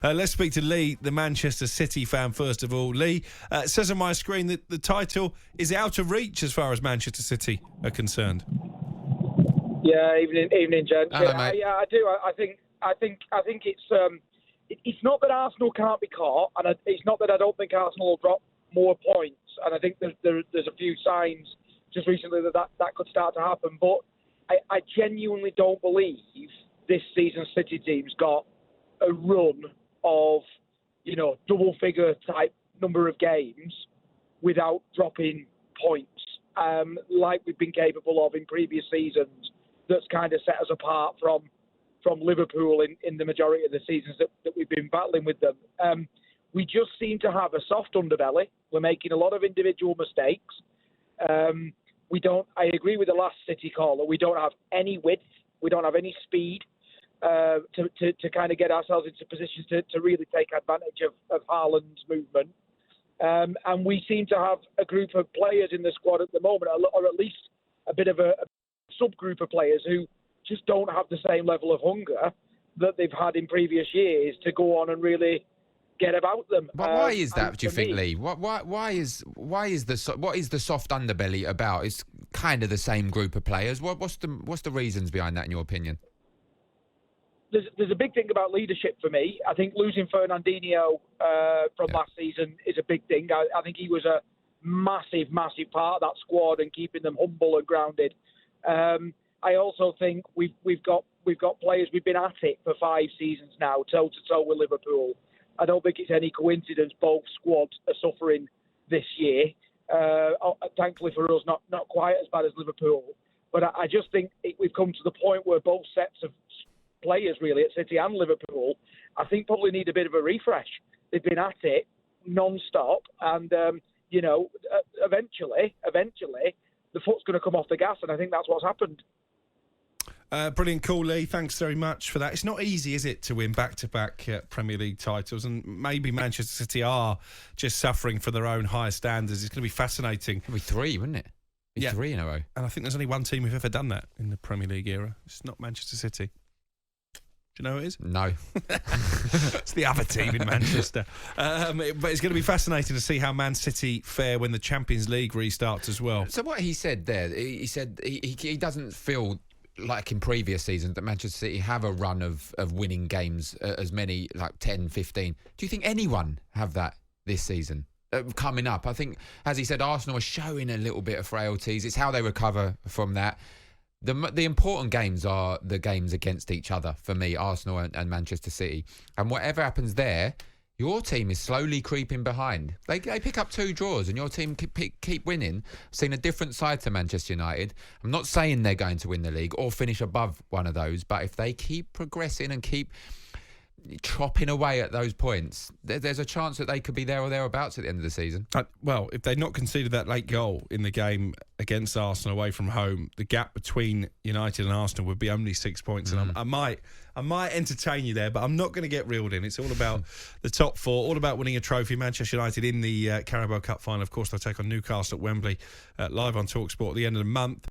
Let's speak to Lee, the Manchester City fan, first of all. Lee, it says on my screen that the title is out of reach as far as Manchester City are concerned. Yeah, evening, gents. Hello, mate. Yeah, I do. I think it's not that Arsenal can't be caught, and it's not that I don't think Arsenal will drop more points. And I think there's a few signs just recently that could start to happen. But I genuinely don't believe this season's City team's got a run of, double figure type number of games without dropping points, like we've been capable of in previous seasons. That's kind of set us apart from Liverpool in the majority of the seasons that we've been battling with them. We just seem to have a soft underbelly. We're making a lot of individual mistakes. I agree with the last City caller. We don't have any width. We don't have any speed. To kind of get ourselves into positions to really take advantage of Haaland's movement. And we seem to have a group of players in the squad at the moment, or at least a bit of a subgroup of players who just don't have the same level of hunger that they've had in previous years to go on and really get about them. But why is that, do you think, Lee? What is the soft underbelly about? It's kind of the same group of players. What's the reasons behind that, in your opinion? There's a big thing about leadership for me. I think losing Fernandinho from last season is a big thing. I think he was a massive, massive part of that squad and keeping them humble and grounded. I also think we've got players. We've been at it for 5 seasons now, toe to toe with Liverpool. I don't think it's any coincidence both squads are suffering this year. Thankfully for us, not quite as bad as Liverpool. But I just think we've come to the point where both sets of players, really, at City and Liverpool, I think probably need a bit of a refresh. They've been at it non-stop, and eventually the foot's going to come off the gas, and I think that's what's happened. Brilliant call, Lee. Thanks very much for that. It's not easy, is it, to win back-to-back Premier League titles, and maybe Manchester City are just suffering for their own high standards. It's going to be fascinating. It'll be 3, wouldn't it? Yeah. 3 in a row. And I think there's only one team who've ever done that in the Premier League era. It's not Manchester City. Do you know who it is? No. It's the other team in Manchester. But it's going to be fascinating to see how Man City fare when the Champions League restarts as well. So what he said there, he said he doesn't feel like in previous seasons that Manchester City have a run of winning games, as many, like 10, 15. Do you think anyone have that this season? Coming up, I think, as he said, Arsenal are showing a little bit of frailties. It's how they recover from that. The important games are the games against each other, for me, Arsenal and Manchester City. And whatever happens there, your team is slowly creeping behind. They pick up 2 draws and your team keep winning. I've seen a different side to Manchester United. I'm not saying they're going to win the league or finish above one of those, but if they keep progressing and keep chopping away at those points, there's a chance that they could be there or thereabouts at the end of the season. Well, if they'd not conceded that late goal in the game against Arsenal away from home, the gap between United and Arsenal would be only 6 points. And I might entertain you there, but I'm not going to get reeled in. It's all about the top 4, all about winning a trophy. Manchester United in the Carabao Cup final. Of course, they'll take on Newcastle at Wembley, live on talkSPORT at the end of the month.